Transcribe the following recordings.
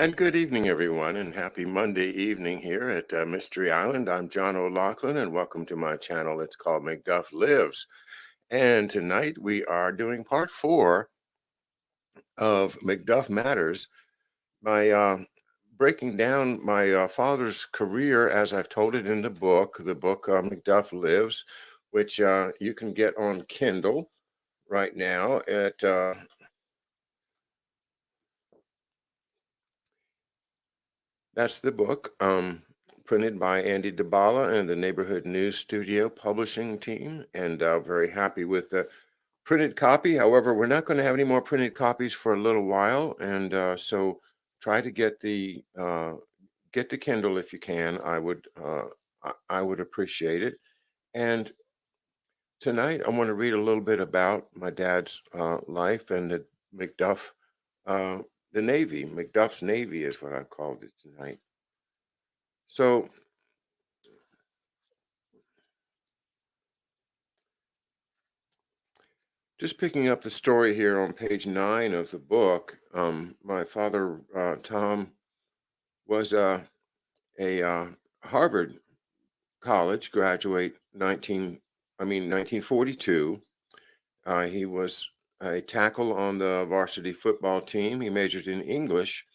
And good evening, everyone, and happy Monday evening here at Mystery Island. I'm John O'Loughlin, and welcome to my channel. It's called McDuff Lives. And tonight we are doing part 4 of McDuff Matters, my breaking down my father's career as I've told it in the book McDuff Lives, which you can get on Kindle right now at that's the book, printed by Andy DeBala and the Neighborhood News Studio publishing team, and very happy with the printed copy. However, we're not going to have any more printed copies for a little while, and so try to get the Kindle if you can. I would appreciate it. And tonight, I want to read a little bit about my dad's life and the McDuff, uh, the Navy. McDuff's Navy is what I called it tonight. So just picking up the story here on page 9 of the book, my father, Tom, was a Harvard College graduate 1942. He was a tackle on the varsity football team. He majored in English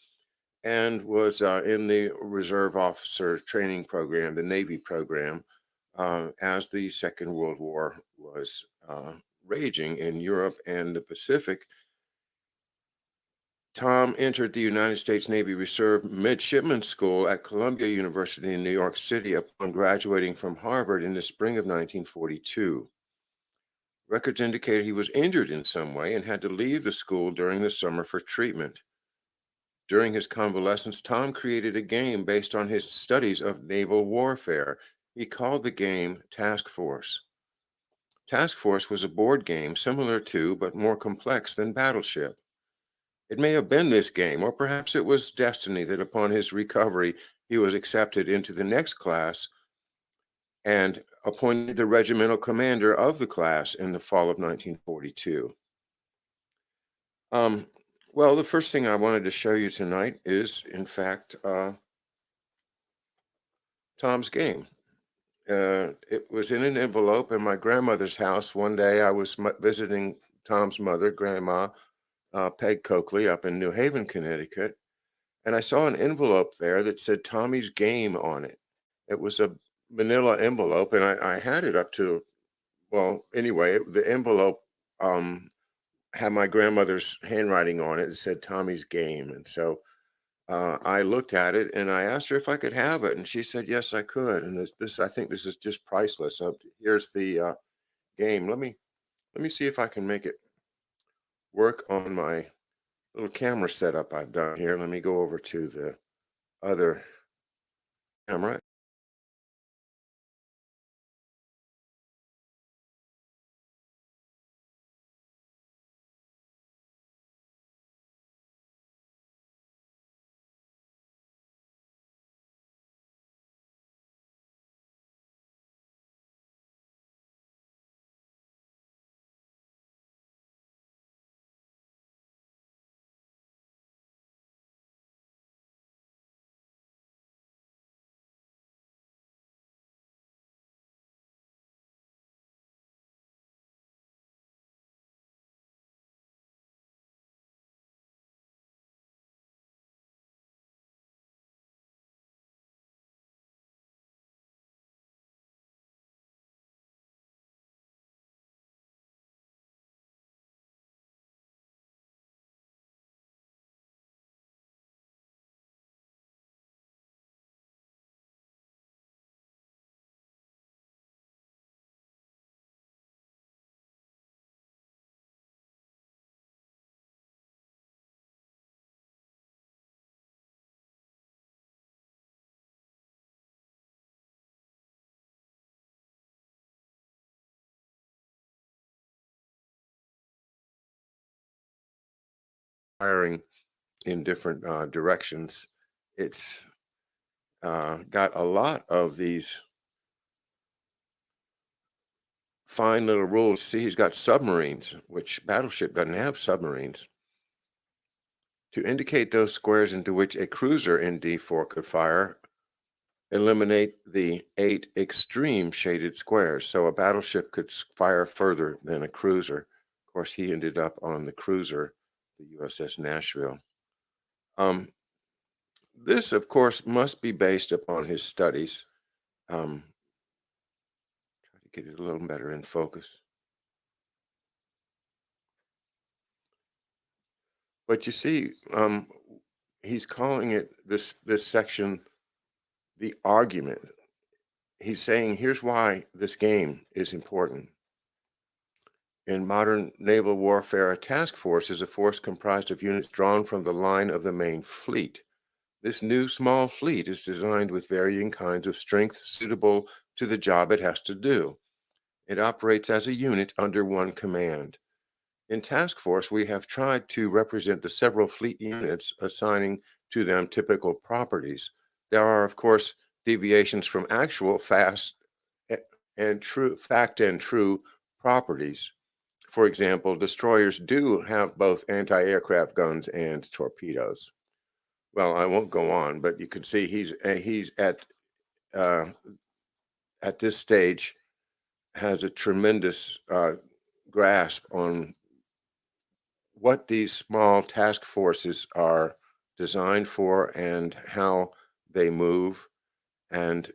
and was in the Reserve Officer Training Program, the Navy program, as the Second World War was raging in Europe and the Pacific. Tom entered the United States Navy Reserve Midshipman School at Columbia University in New York City upon graduating from Harvard in the spring of 1942. Records indicated he was injured in some way and had to leave the school during the summer for treatment. During his convalescence, Tom created a game based on his studies of naval warfare. He called the game Task Force. Task Force was a board game similar to, but more complex than Battleship. It may have been this game, or perhaps it was destiny that upon his recovery, he was accepted into the next class and appointed the regimental commander of the class in the fall of 1942. Um, well, the first thing I wanted to show you tonight is, in fact, Tom's game. It was in an envelope in my grandmother's house. One day I was visiting Tom's mother, Grandma Peg Coakley, up in New Haven, Connecticut, and I saw an envelope there that said Tommy's Game on it. It was a manila envelope, and I had it up to, well, anyway, the envelope had my grandmother's handwriting on it. It said Tommy's Game. And so I looked at it and I asked her if I could have it. And she said, yes, I could. And I think this is just priceless. Here's the game. Let me see if I can make it work on my little camera setup I've done here. Let me go over to the other camera. Firing in different directions. It's got a lot of these fine little rules. See, he's got submarines, which Battleship doesn't have submarines. To indicate those squares into which a cruiser in D4 could fire, eliminate the 8 extreme shaded squares. So a battleship could fire further than a cruiser. Of course, he ended up on the cruiser, the USS Nashville. This, of course, must be based upon his studies. Try to get it a little better in focus. But you see, he's calling it this section the argument. He's saying here's why this game is important. In modern naval warfare, a task force is a force comprised of units drawn from the line of the main fleet. This new small fleet is designed with varying kinds of strength suitable to the job it has to do. It operates as a unit under one command. In task force, we have tried to represent the several fleet units, assigning to them typical properties. There are, of course, deviations from actual fact and true properties. For example, destroyers do have both anti-aircraft guns and torpedoes. Well, I won't go on, but you can see he's uh, at this stage has a tremendous grasp on what these small task forces are designed for and how they move. And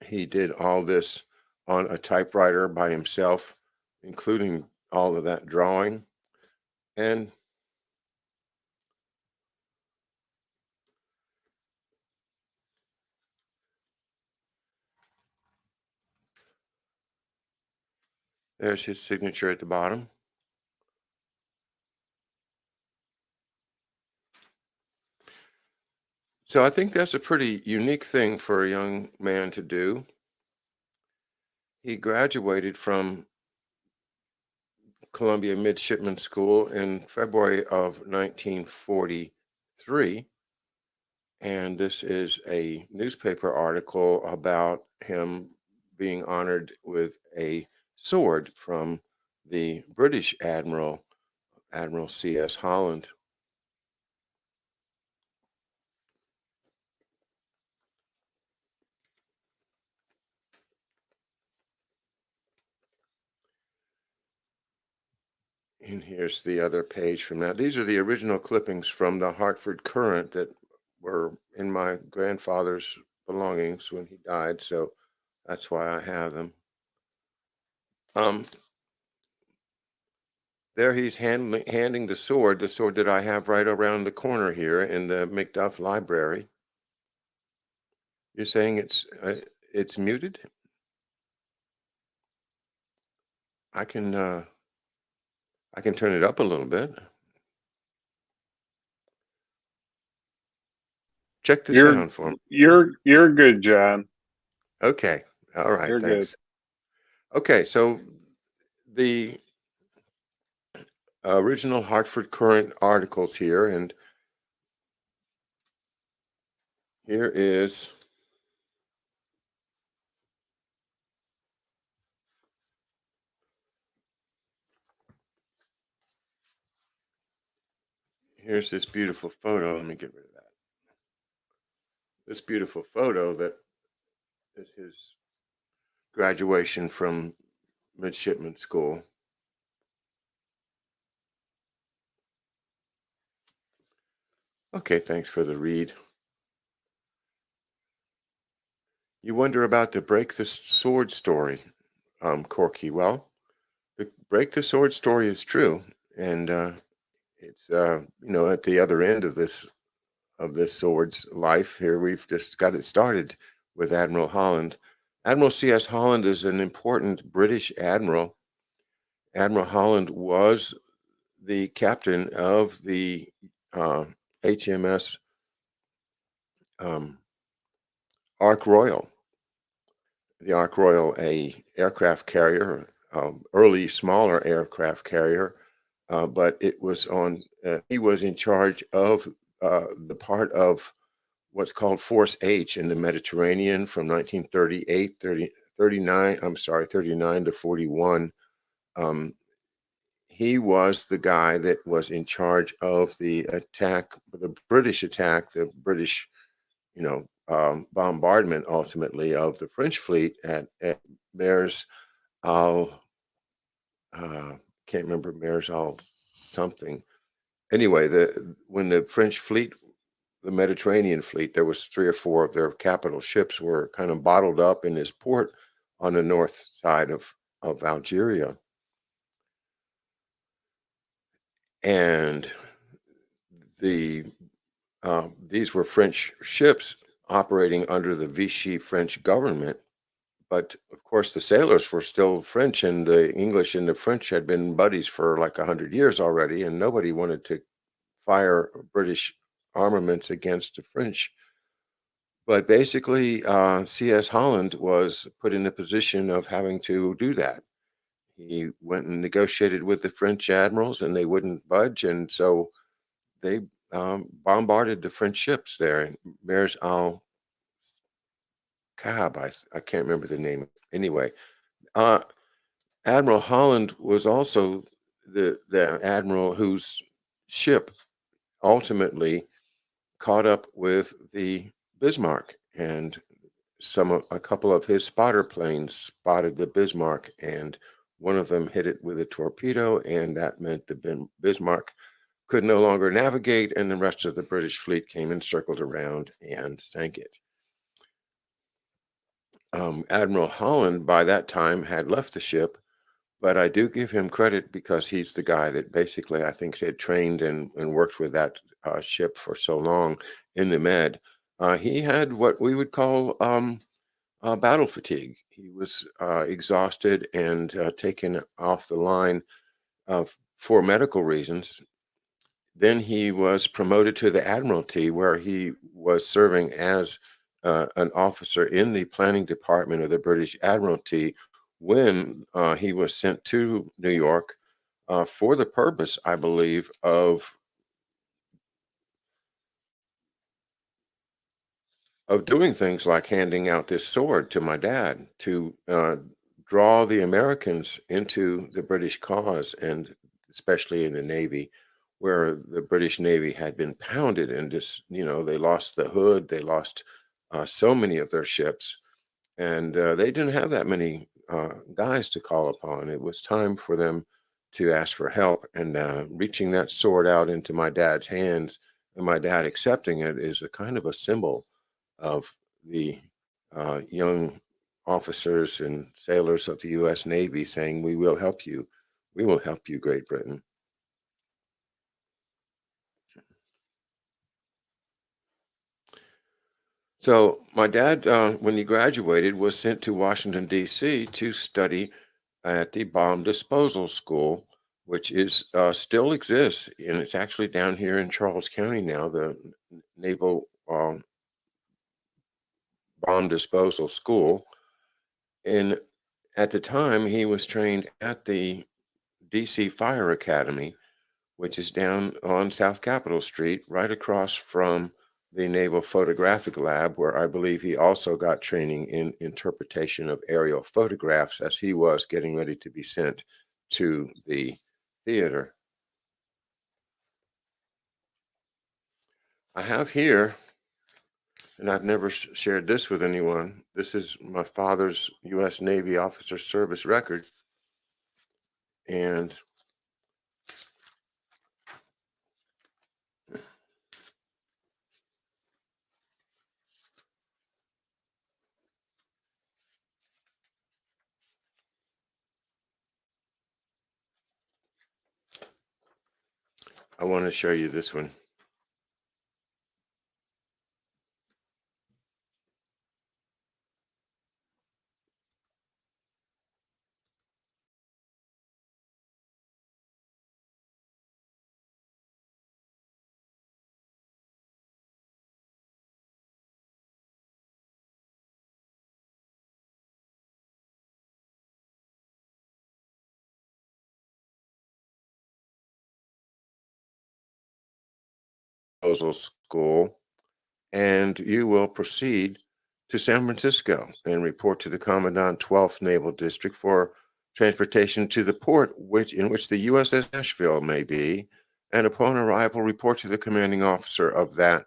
he did all this on a typewriter by himself, including all of that drawing. And there's his signature at the bottom. So I think that's a pretty unique thing for a young man to do. He graduated from Columbia Midshipman School in February of 1943. And this is a newspaper article about him being honored with a sword from the British Admiral, Admiral C.S. Holland. And here's the other page from that. These are the original clippings from the Hartford Courant that were in my grandfather's belongings when he died. So that's why I have them. There he's handing the sword that I have right around the corner here in the McDuff library. You're saying it's muted? I can turn it up a little bit. Check the sound for me. You're good, John. Okay. All right. You're Thanks. good. Okay. So the original Hartford Courant articles here, and here is here's this beautiful photo. Let me get rid of that. This beautiful photo that is his graduation from midshipman school. Okay, thanks for the read. You wonder about the break the sword story, Corky. Well, the break the sword story is true, and it's at the other end of this sword's life. Here we've just got it started with Admiral Holland. Admiral C.S. Holland is an important British admiral. Admiral Holland was the captain of the HMS Ark Royal. The Ark Royal, a aircraft carrier, early smaller aircraft carrier, but it was on. He was in charge of the part of what's called Force H in the Mediterranean from 39 to 41. he was the guy that was in charge of the attack, the British attack, the British, bombardment ultimately of the French fleet at Mares al, uh, can't remember Mares al something. Anyway, when the French fleet, the Mediterranean fleet, there was three or four of their capital ships were kind of bottled up in this port on the north side of Algeria, and the these were French ships operating under the Vichy French government. But of course, the sailors were still French, and the English and the French had been buddies for like 100 years already, and nobody wanted to fire British armaments against the French. But basically, C.S. Holland was put in a position of having to do that. He went and negotiated with the French admirals, and they wouldn't budge, and so they bombarded the French ships there in Mers al Cab. I can't remember the name. Anyway, uh, Admiral Holland was also the admiral whose ship ultimately caught up with the Bismarck, and a couple of his spotter planes spotted the Bismarck, and one of them hit it with a torpedo, and that meant the Bismarck could no longer navigate, and the rest of the British fleet came and circled around and sank it. Admiral Holland, by that time, had left the ship, but I do give him credit because he's the guy that basically I think had trained and worked with that ship for so long in the Med. He had what we would call battle fatigue. He was exhausted and taken off the line for medical reasons. Then he was promoted to the Admiralty, where he was serving as an officer in the planning department of the British Admiralty when he was sent to New York for the purpose, I believe, of doing things like handing out this sword to my dad to draw the Americans into the British cause, and especially in the Navy, where the British Navy had been pounded and just, they lost the Hood, they lost so many of their ships, and they didn't have that many guys to call upon. It was time for them to ask for help, and reaching that sword out into my dad's hands and my dad accepting it is a kind of a symbol of the young officers and sailors of the U.S. Navy saying, "We will help you. We will help you, Great Britain." So my dad, when he graduated, was sent to Washington, D.C. to study at the Bomb Disposal School, which is still exists, and it's actually down here in Charles County now, the Naval Bomb Disposal School. And at the time, he was trained at the DC Fire Academy, which is down on South Capitol Street, right across from the Naval Photographic Lab, where I believe he also got training in interpretation of aerial photographs as he was getting ready to be sent to the theater. I have here, and I've never shared this with anyone. This is my father's U.S. Navy officer service record, and I want to show you this one. Proposal School, and you will proceed to San Francisco and report to the Commandant 12th Naval District for transportation to the port in which the USS Nashville may be, and upon arrival report to the commanding officer of that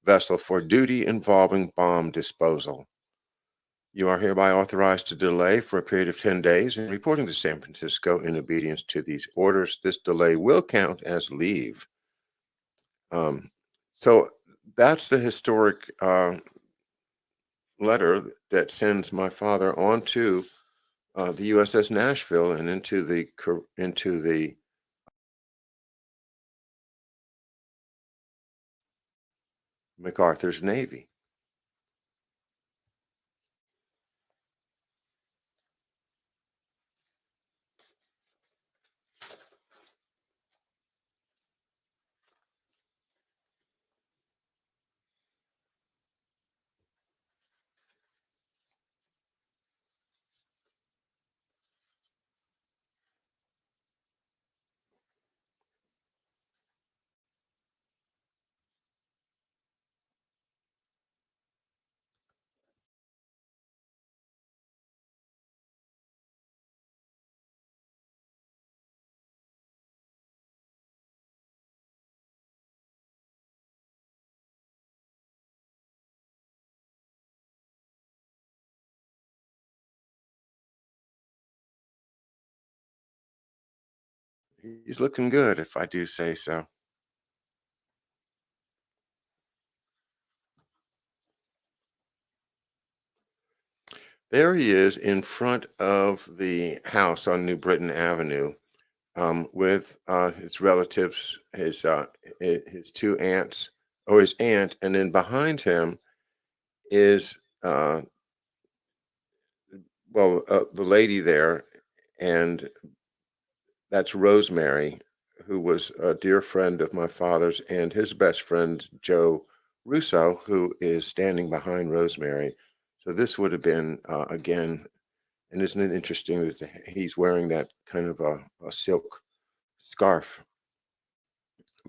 vessel for duty involving bomb disposal. You are hereby authorized to delay for a period of 10 days in reporting to San Francisco in obedience to these orders. This delay will count as leave. Um, so that's the historic letter that sends my father on to the USS Nashville and into the MacArthur's Navy. He's looking good, if I do say so. There he is in front of the house on New Britain Avenue, with his relatives, his two aunts, or his aunt, and then behind him is the lady there, and that's Rosemary, who was a dear friend of my father's, and his best friend Joe Russo, who is standing behind Rosemary. So this would have been again, and isn't it interesting that he's wearing that kind of a silk scarf?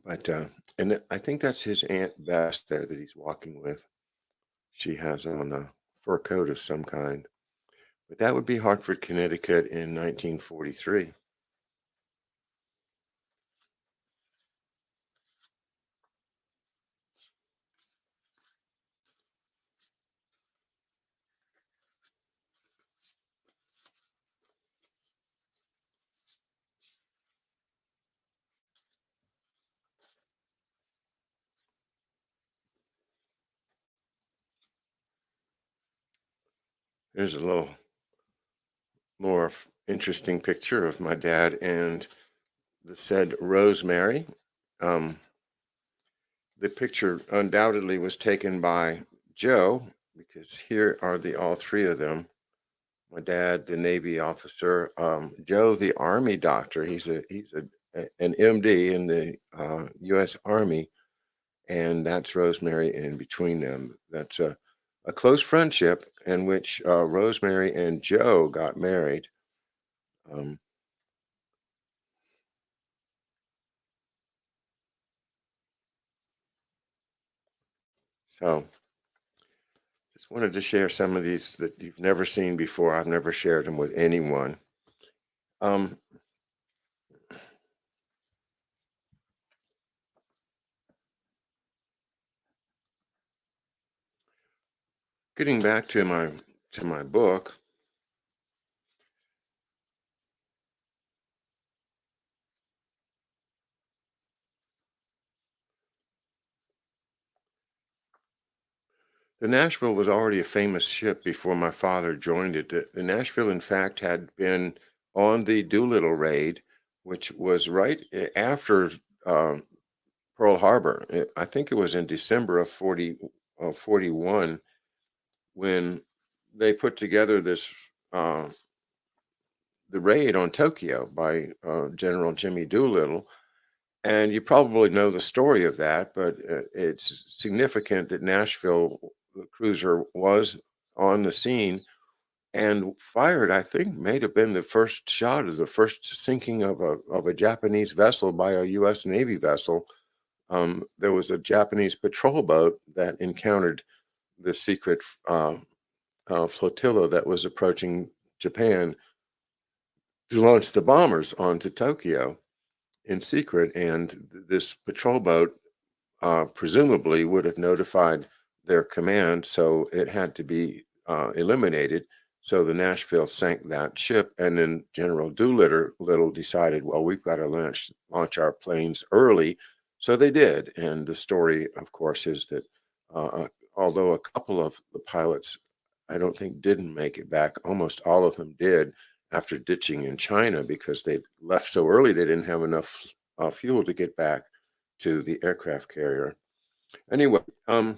But I think that's his Aunt Bess there that he's walking with. She has on a fur coat of some kind. But that would be Hartford, Connecticut in 1943. There's a little more interesting picture of my dad and the said Rosemary. Um, the picture undoubtedly was taken by Joe, because here are the all three of them. My dad, the Navy officer, Joe, the Army doctor. An MD in the U.S. Army, and that's Rosemary in between them. That's a close friendship in which Rosemary and Joe got married. Um, so just wanted to share some of these that you've never seen before. I've never shared them with anyone. Um, Getting back to my book, the Nashville was already a famous ship before my father joined it. The Nashville, in fact, had been on the Doolittle raid, which was right after um, Pearl Harbor. I think it was in December of 41 when they put together uh, the raid on Tokyo by General Jimmy Doolittle. And you probably know the story of that, but it's significant that Nashville, the cruiser, was on the scene and fired. I think may have been the first shot of the first sinking of a Japanese vessel by a U.S. Navy vessel. There was a Japanese patrol boat that encountered the secret flotilla that was approaching Japan. to launch the bombers onto Tokyo in secret. And this patrol boat presumably would have notified their command, so it had to be eliminated. So the Nashville sank that ship, and then General Doolittle decided, well, we've got to launch our planes early. So they did, and the story, of course, is that although a couple of the pilots, I don't think, didn't make it back, almost all of them did after ditching in China because they left so early they didn't have enough fuel to get back to the aircraft carrier. Anyway, oh,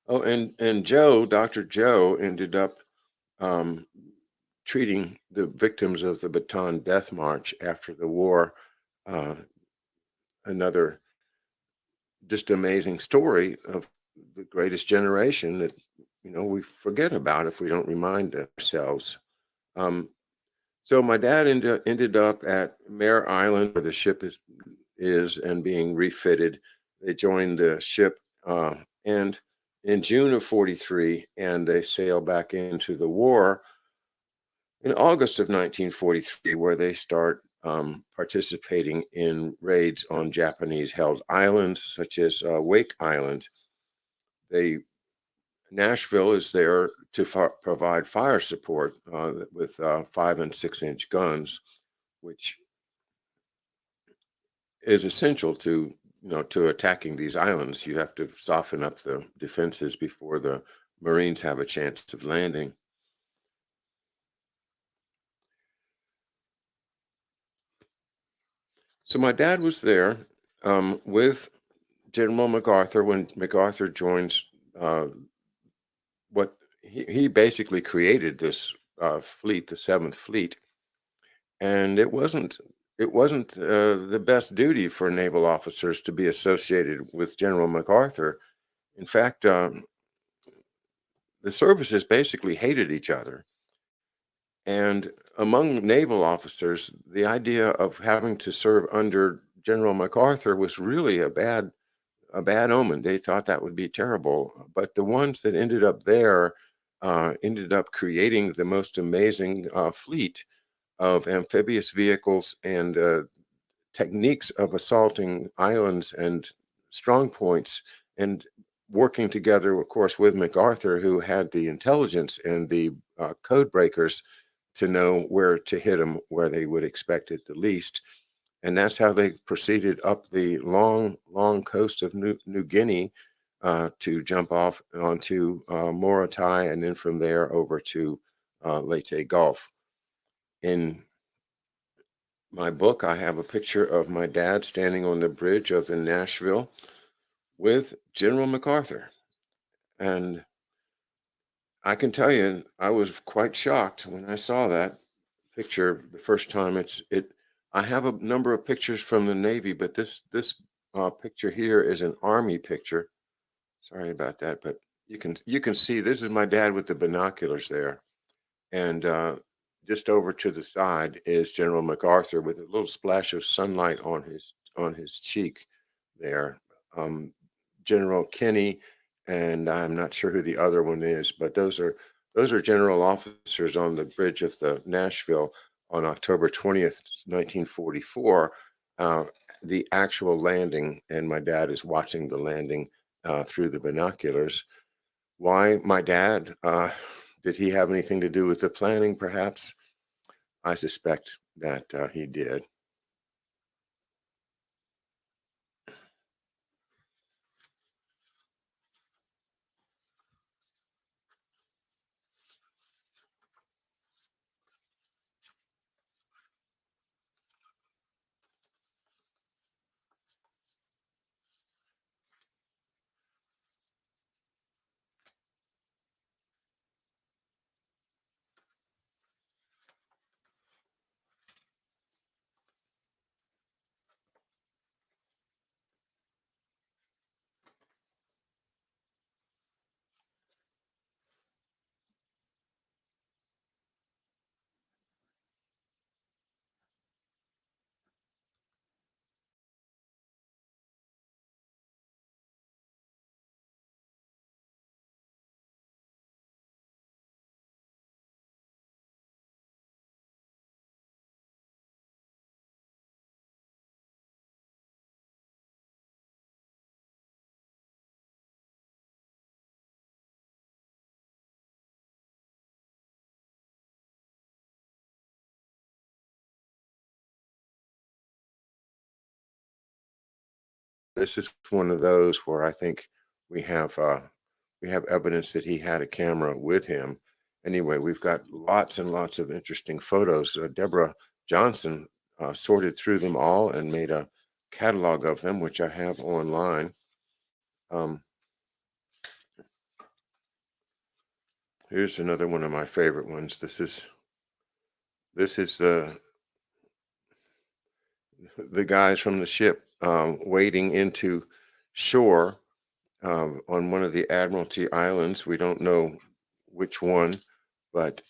and Dr. Joe ended up um, treating the victims of the Bataan Death March after the war. Uh, Another just amazing story of the greatest generation that we forget about if we don't remind ourselves. Um, so my dad ended up at Mare Island, where the ship is and being refitted. They joined the ship and in June of 43, and they sail back into the war in August of 1943, where they start participating in raids on Japanese-held islands, such as Wake Island. Nashville is there to provide fire support with 5 and 6-inch guns, which is essential to attacking these islands. You have to soften up the defenses before the Marines have a chance of landing. So my dad was there with General MacArthur when MacArthur joins what he basically created this fleet, the Seventh Fleet, and it wasn't the best duty for naval officers to be associated with General MacArthur. In fact, the services basically hated each other. And among naval officers, the idea of having to serve under General MacArthur was really a bad omen. They thought that would be terrible. But the ones that ended up there ended up creating the most amazing fleet of amphibious vehicles and techniques of assaulting islands and strong points, and working together, of course, with MacArthur, who had the intelligence and the code breakers to know where to hit them, where they would expect it the least. And that's how they proceeded up the long, long coast of New Guinea to jump off onto Morotai, and then from there over to Leyte Gulf. In my book, I have a picture of my dad standing on the bridge of the Nashville with General MacArthur. And I can tell you, I was quite shocked when I saw that picture the first time. I have a number of pictures from the Navy, but this picture here is an Army picture. Sorry about that, but you can see this is my dad with the binoculars there, and just over to the side is General MacArthur with a little splash of sunlight on his cheek there. Um, General Kinney, and I'm not sure who the other one is, but those are general officers on the bridge of the Nashville on October 20th, 1944. Uh, the actual landing, and my dad is watching the landing through the binoculars. Why my dad? Did he have anything to do with the planning? Perhaps. I suspect that he did. this is one of those where I think we have uh, we have evidence that he had a camera with him. Anyway, we've got lots and lots of interesting photos. Deborah Johnson sorted through them all and made a catalog of them, which I have online. Um, Here's another one of my favorite ones. This is the guys from the ship wading into shore on one of the Admiralty Islands. We don't know which one, but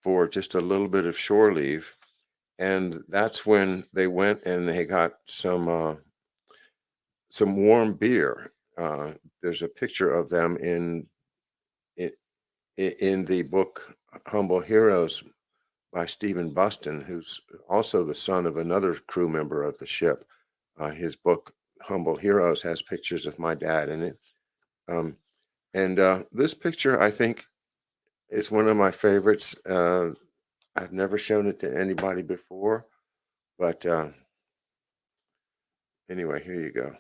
for just a little bit of shore leave. And that's when they went and they got some warm beer. There's a picture of them in in the book Humble Heroes by Stephen Buston, who's also the son of another crew member of the ship. His book Humble Heroes has pictures of my dad in it. Um, and this picture, I think, is one of my favorites. I've never shown it to anybody before, but anyway, here you go.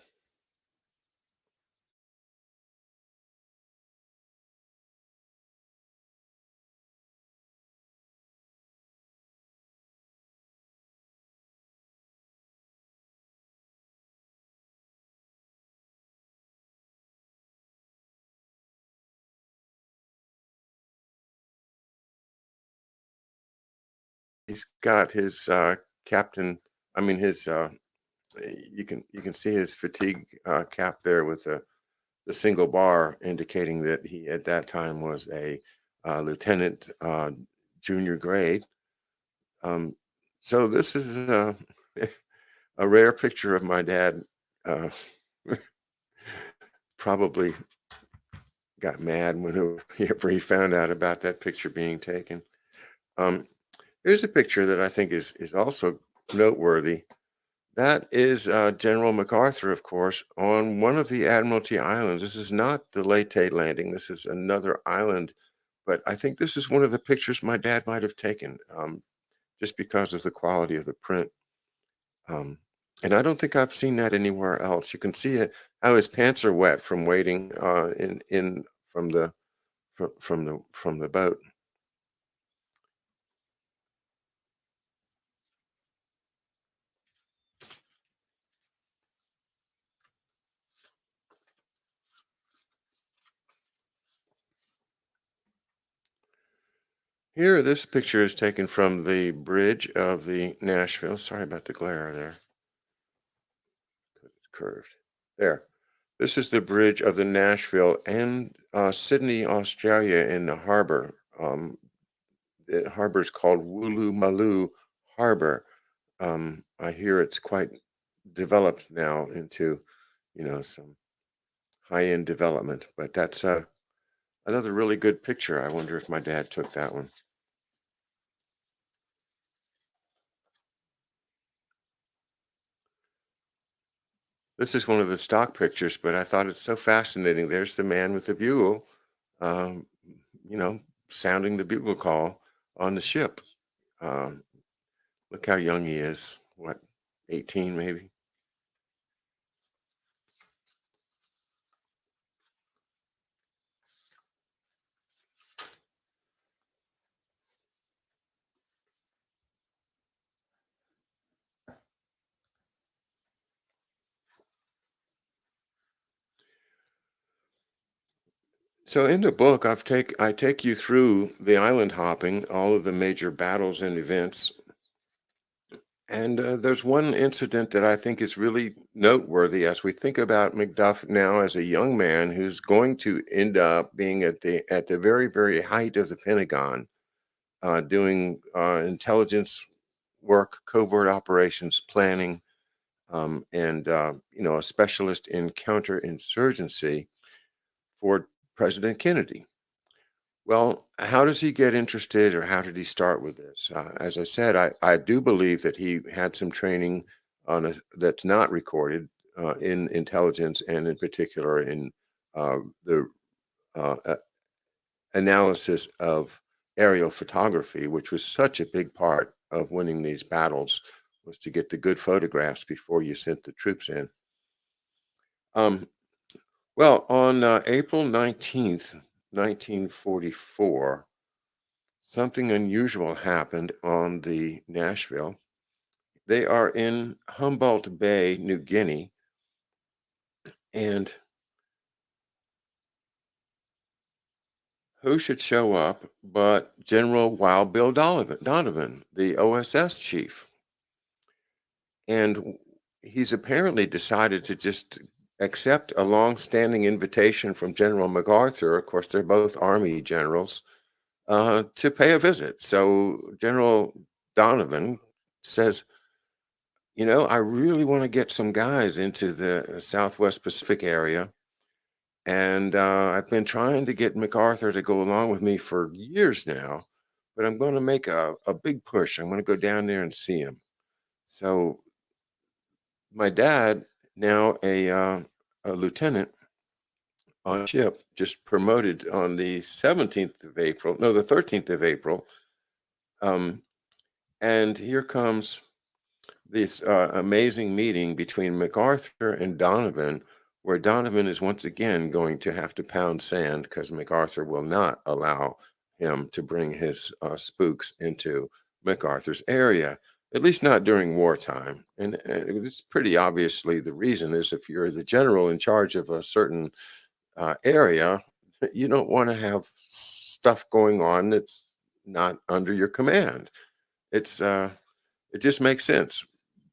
He's got his captain. I mean, his. You can see his fatigue cap there with the single bar, indicating that he at that time was a lieutenant, junior grade. Um, so this is a rare picture of my dad. Uh, Probably got mad whenever he found out about that picture being taken. Um, Here's a picture that I think is also noteworthy. That is General MacArthur, of course, on one of the Admiralty Islands. This is not the Leyte landing. This is another island, but I think this is one of the pictures my dad might have taken, just because of the quality of the print. Um, and I don't think I've seen that anywhere else. You can see it, how his pants are wet from wading in from from the boat. Here, this picture is taken from the bridge of the Nashville. Sorry about the glare there. It's curved. There. This is the bridge of the Nashville and Sydney, Australia, in the harbor. The harbor is called Woolloomooloo Harbor. I hear it's quite developed now into, some high-end development. But that's another really good picture. I wonder if my dad took that one. This is one of the stock pictures, but I thought it's so fascinating. There's the man with the bugle, um, you know, sounding the bugle call on the ship. Um, Look how young he is. What, 18 maybe? So in the book, I take you through the island hopping, all of the major battles and events. And there's one incident that I think is really noteworthy as we think about McDuff now as a young man who's going to end up being at the very, very height of the Pentagon, doing intelligence work, covert operations planning, and a specialist in counterinsurgency for President Kennedy. Well, how does he get interested, or how did he start with this? As I said, I do believe that he had some training that's not recorded in intelligence, and in particular in the analysis of aerial photography, which was such a big part of winning these battles, was to get the good photographs before you sent the troops in. Um, well, on April 19th, 1944, something unusual happened on the Nashville. They are in Humboldt Bay, New Guinea, and who should show up but General Wild Bill Donovan, the OSS chief. And he's apparently decided to just accept a long-standing invitation from General MacArthur. Of course, they're both Army generals, to pay a visit. So General Donovan says, I really want to get some guys into the Southwest Pacific area. And I've been trying to get MacArthur to go along with me for years now, but I'm going to make a big push. I'm going to go down there and see him. So my dad, now a lieutenant on ship, just promoted on the 17th of April, no, the 13th of April. Um, and here comes this amazing meeting between MacArthur and Donovan, where Donovan is once again going to have to pound sand because MacArthur will not allow him to bring his spooks into MacArthur's area, at least not during wartime. And it's pretty obviously the reason is if you're the general in charge of a certain area, you don't want to have stuff going on that's not under your command. It's it just makes sense.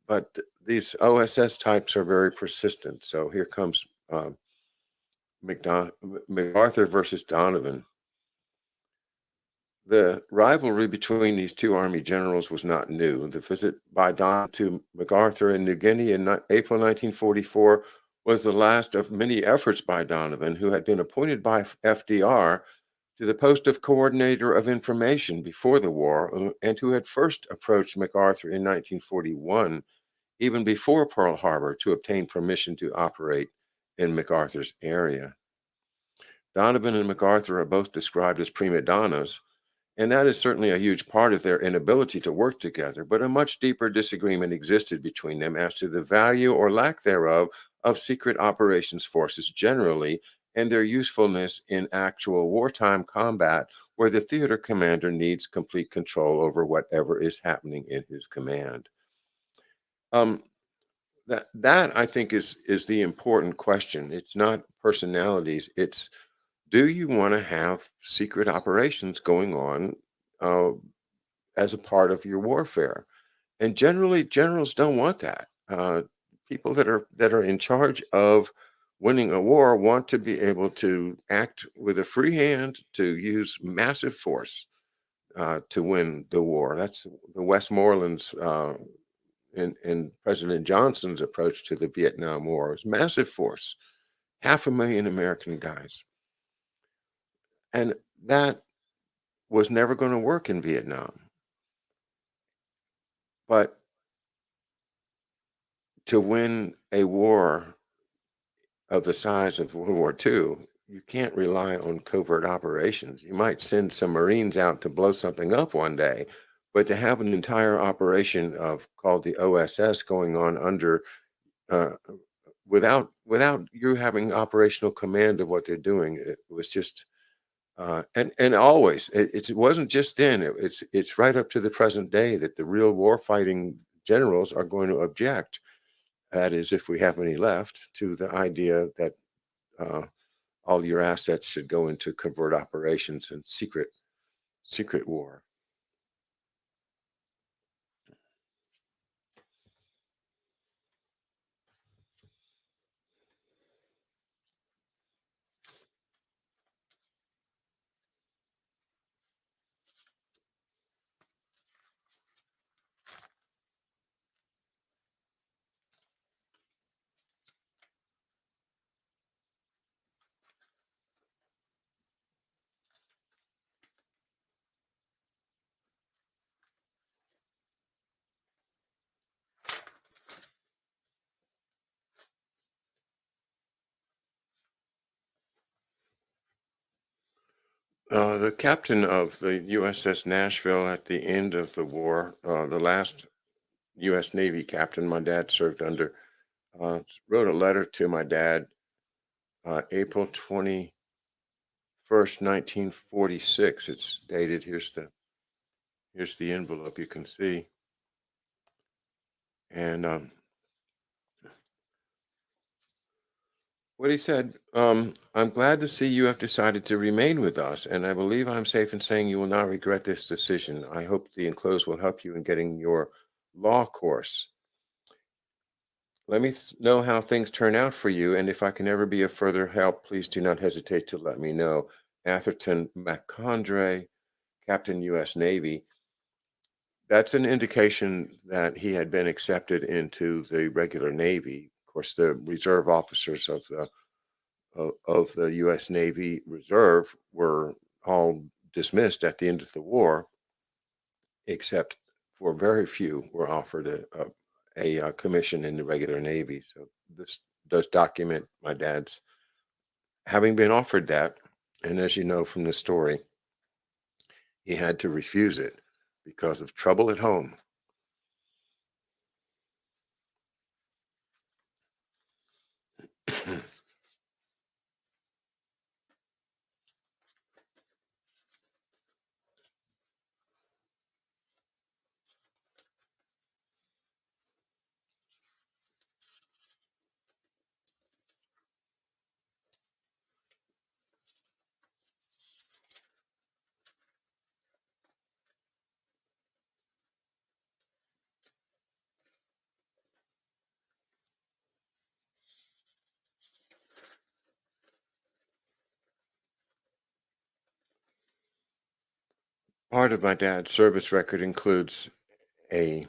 But these OSS types are very persistent. So here comes MacArthur versus Donovan. The rivalry between these two Army generals was not new. The visit by Don to MacArthur in New Guinea in April 1944 was the last of many efforts by Donovan, who had been appointed by FDR to the post of coordinator of information before the war, and who had first approached MacArthur in 1941, even before Pearl Harbor, to obtain permission to operate in MacArthur's area. Donovan and MacArthur are both described as prima donnas, and that is certainly a huge part of their inability to work together, but a much deeper disagreement existed between them as to the value or lack thereof of secret operations forces generally and their usefulness in actual wartime combat where the theater commander needs complete control over whatever is happening in his command. Um, that I think is the important question. It's not personalities. It's do you want to have secret operations going on uh, as a part of your warfare? And generally, generals don't want that. People that are in charge of winning a war want to be able to act with a free hand, to use massive force to win the war. That's the Westmoreland's and President Johnson's approach to the Vietnam War. It was massive force, 500,000 American guys, and that was never going to work in Vietnam. But to win a war of the size of World War II, you can't rely on covert operations. You might send some Marines out to blow something up one day, but to have an entire operation of called the OSS going on under uh, without you having operational command of what they're doing, it was just and always it wasn't just then. It's right up to the present day that the real war fighting generals are going to object. That is, if we have any left, to the idea that uh, all your assets should go into covert operations and secret war. The captain of the USS Nashville at the end of the war, the last U.S. Navy captain my dad served under, wrote a letter to my dad April 21st, 1946. It's dated. Here's the envelope you can see. And what he said, I'm glad to see you have decided to remain with us, and I believe I'm safe in saying you will not regret this decision. I hope the enclosed will help you in getting your law course. Let me know how things turn out for you, and if I can ever be of further help, please do not hesitate to let me know. Atherton McCondray, Captain U.S. Navy. That's an indication that he had been accepted into the regular Navy. Of course, the reserve officers of the U.S. Navy Reserve were all dismissed at the end of the war, except for very few were offered a commission in the regular Navy. So this does document my dad's having been offered that. And as you know from the story, he had to refuse it because of trouble at home. Part of my dad's service record includes a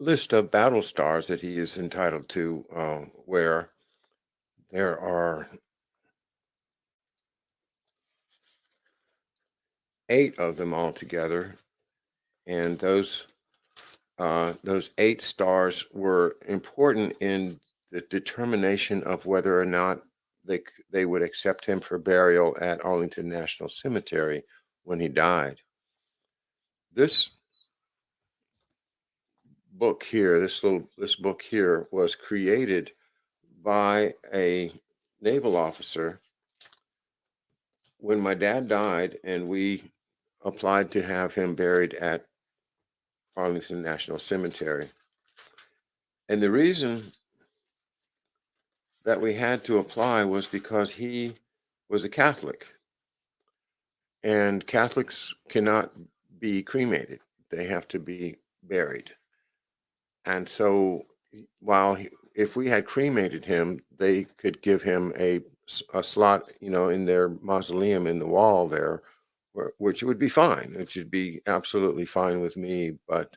list of battle stars that he is entitled to wear. There are 8 of them altogether, and those 8 stars were important in the determination of whether or not they would accept him for burial at Arlington National Cemetery when he died. This this book here was created by a naval officer when my dad died, and we applied to have him buried at Arlington National Cemetery. And the reason that we had to apply was because he was a Catholic, and Catholics cannot be cremated. They have to be buried. And so if we had cremated him, they could give him a slot, in their mausoleum in the wall there, which would be fine. It should be absolutely fine with me, but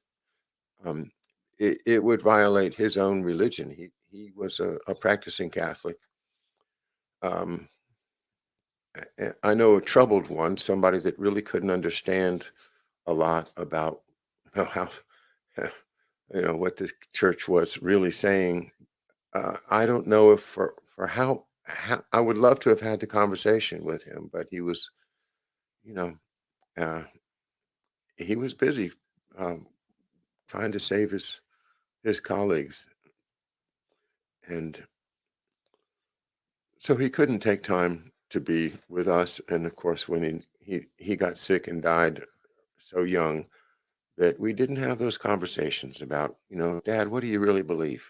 um, it would violate his own religion. He was a practicing Catholic. Um, I know a troubled one, somebody that really couldn't understand a lot about how what the church was really saying. I don't know if for how I would love to have had the conversation with him, but you know, uh, he was busy um, trying to save his colleagues, and so he couldn't take time to be with us. And of course, when he got sick and died so young, that we didn't have those conversations about, Dad, what do you really believe?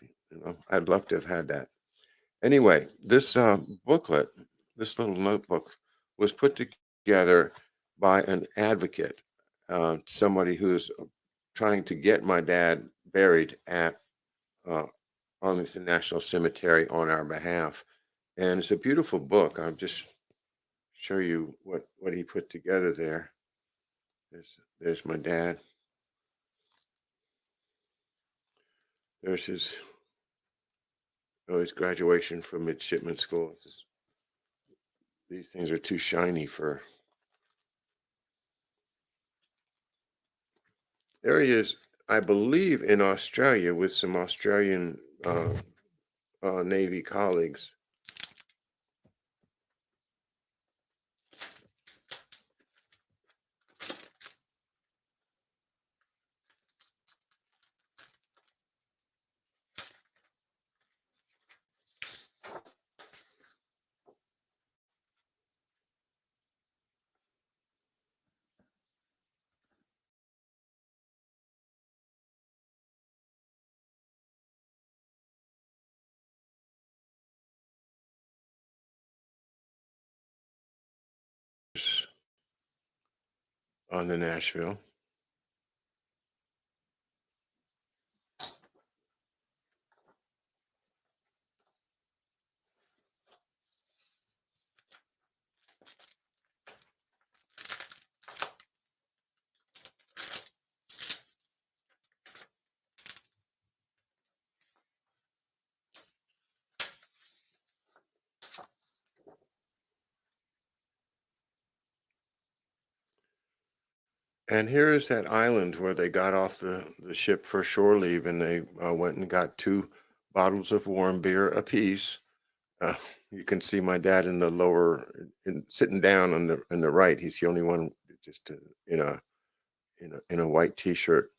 I'd love to have had that. Anyway, this booklet, this little notebook, was put together by an advocate, somebody who's trying to get my dad buried at uh, Arlington National Cemetery on our behalf. And it's a beautiful book. I'll just show you what he put together there. There's my dad. There's his graduation from midshipman school. These things are too shiny for. There he is, I believe, in Australia with some Australian Navy colleagues. on the Nashville. And here is that island where they got off the ship for shore leave, and they went and got 2 bottles of warm beer apiece. Uh, you can see my dad in the lower, sitting down on the right. He's the only one just in a white T-shirt.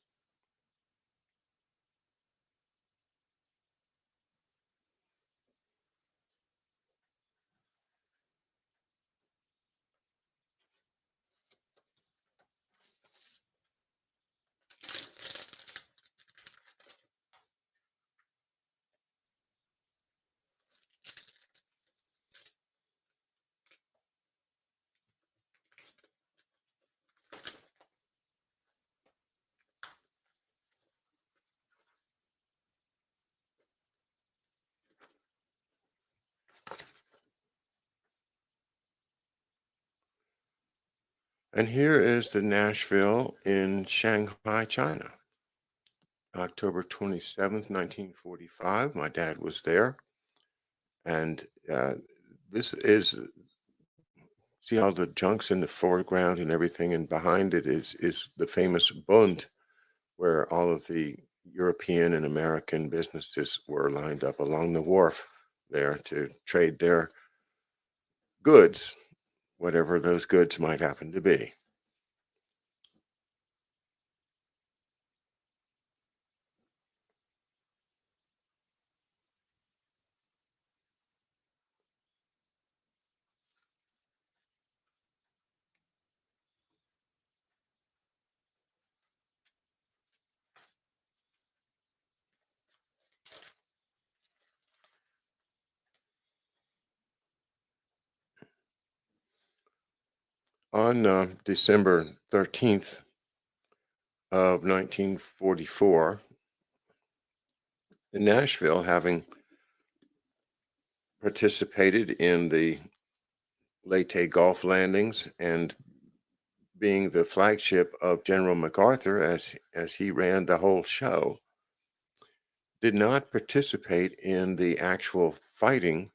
And here is the Nashville in Shanghai, China, October 27th, 1945. My dad was there, and this is, see all the junks in the foreground and everything, and behind it is the famous Bund, where all of the European and American businesses were lined up along the wharf there to trade their goods, whatever those goods might happen to be. On December 13th of 1944, in Nashville, having participated in the Leyte Gulf landings and being the flagship of General MacArthur as he ran the whole show, did not participate in the actual fighting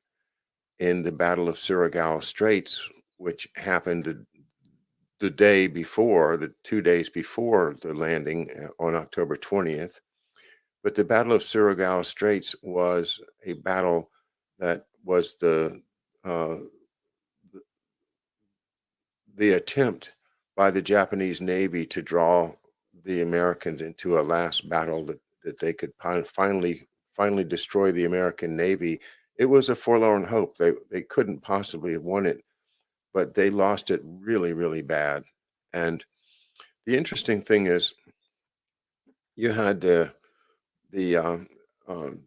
in the Battle of Surigao Straits, which happened the day before, the 2 days before the landing on October 20th. But the Battle of Surigao Straits was a battle that was uh, the attempt by the Japanese Navy to draw the Americans into a last battle that they could finally destroy the American Navy. It was a forlorn hope. They couldn't possibly have won it, but they lost it really, really bad. And the interesting thing is, you had the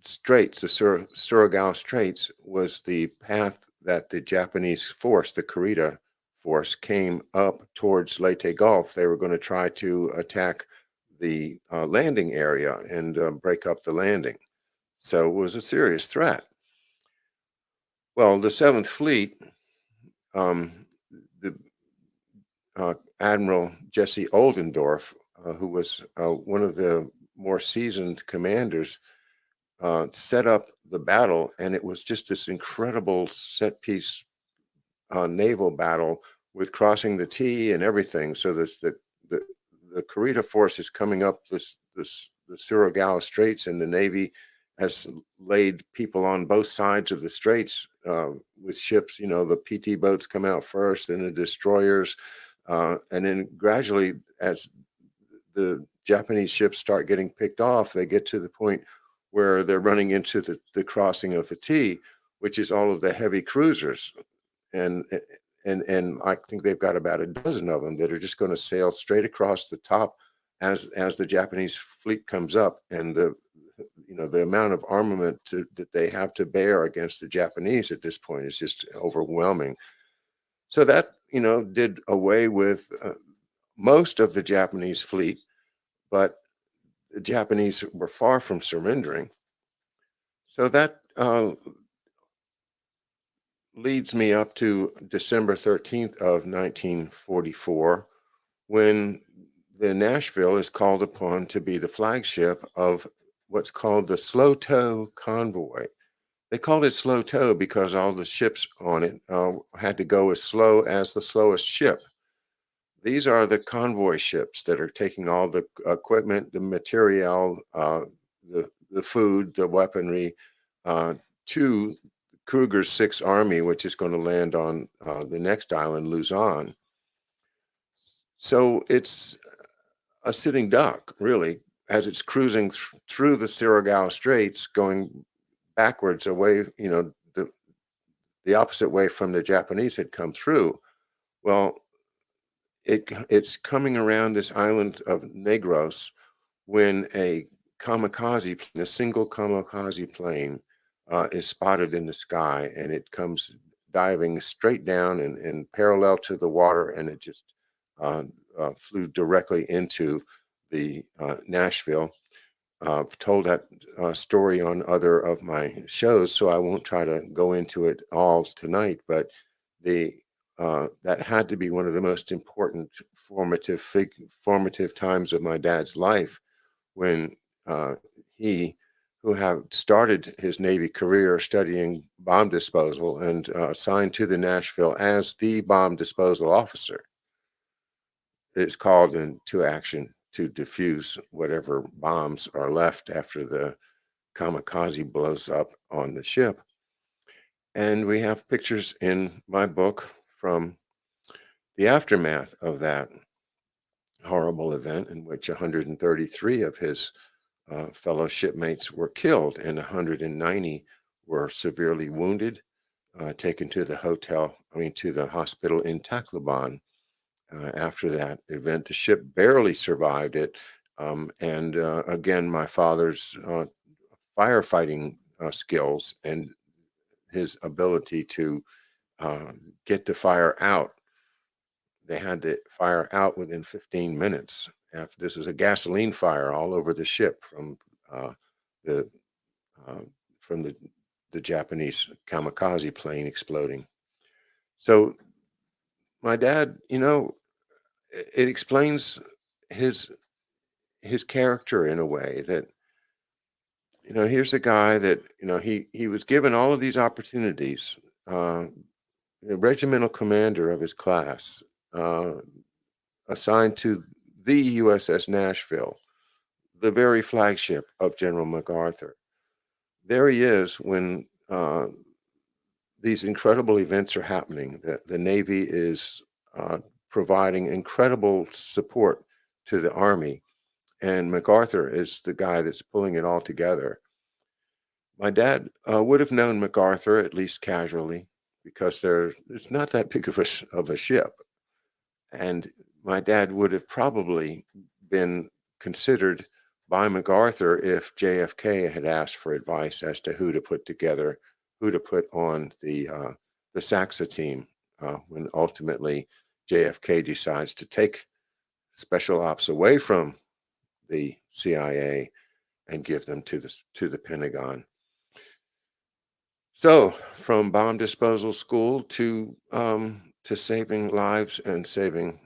Straits, the Surigao Straits, was the path that the Japanese force, the Kurita force, came up towards Leyte Gulf. They were going to try to attack the landing area and break up the landing. So it was a serious threat. Well, the Seventh Fleet, the Admiral Jesse Oldendorf, who was one of the more seasoned commanders, set up the battle, and it was just this incredible set piece naval battle with crossing the T and everything. So the the Kurita force is coming up the Surigao Straits, and the Navy has laid people on both sides of the straits with ships. You know, the PT boats come out first, and the destroyers, and then gradually, as the Japanese ships start getting picked off, they get to the point where they're running into the crossing of the T, which is all of the heavy cruisers. And and I think they've got about a dozen of them that are just going to sail straight across the top as the Japanese fleet comes up. And the amount of armament that they have to bear against the Japanese at this point is just overwhelming. So that did away with most of the Japanese fleet, but the Japanese were far from surrendering. So that leads me up to December 13th of 1944, when the Nashville is called upon to be the flagship of what's called the slow tow convoy. They called it slow tow because all the ships on it had to go as slow as the slowest ship. These are the convoy ships that are taking all the equipment, the material, the food, the weaponry to Kruger's Sixth Army, which is going to land on the next island, Luzon. So it's a sitting duck, really, as it's cruising through the Surigao Straits, going backwards away, the opposite way from the Japanese had come through. Well, it's coming around this island of Negros when a single kamikaze plane is spotted in the sky, and it comes diving straight down and parallel to the water, and it just flew directly into the Nashville. I've told that story on other of my shows, so I won't try to go into it all tonight. But that had to be one of the most important formative times of my dad's life, when he, who had started his Navy career studying bomb disposal and assigned to the Nashville as the bomb disposal officer, is called into action to defuse whatever bombs are left after the kamikaze blows up on the ship. And we have pictures in my book from the aftermath of that horrible event, in which 133 of his fellow shipmates were killed and 190 were severely wounded, taken to the hospital in Tacloban. After that event, the ship barely survived it. And again, my father's firefighting skills and his ability to get the fire out. They had the fire out within 15 minutes. This was a gasoline fire all over the ship the uh, from the Japanese kamikaze plane exploding. So my dad, it explains his his character in a way that, here's a guy that, he was given all of these opportunities, the regimental commander of his class, uh, assigned to the USS Nashville, the very flagship of General MacArthur. There he is when these incredible events are happening. The Navy is providing incredible support to the Army, and MacArthur is the guy that's pulling it all together. My dad would have known MacArthur, at least casually, because it's not that big of a ship. And my dad would have probably been considered by MacArthur if JFK had asked for advice as to who to put together, who to put on the SAXA team, when ultimately JFK decides to take special ops away from the CIA and give them to the Pentagon. So, from bomb disposal school to saving lives and saving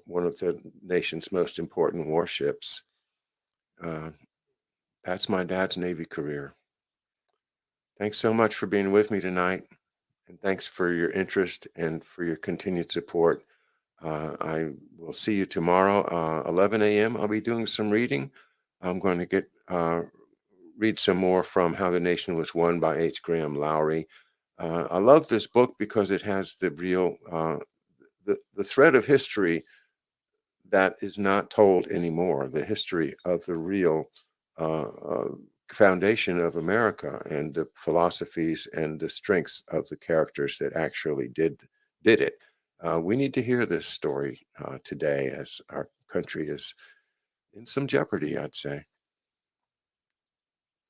one of the nation's most important warships, uh, that's my dad's Navy career. Thanks so much for being with me tonight, and thanks for your interest and for your continued support. I will see you tomorrow, 11 a.m. I'll be doing some reading. I'm going to read some more from How the Nation Was Won by H. Graham Lowry. I love this book because it has the real, the thread of history that is not told anymore, the history of the real foundation of America and the philosophies and the strengths of the characters that actually did it. We need to hear this story today, as our country is in some jeopardy, I'd say.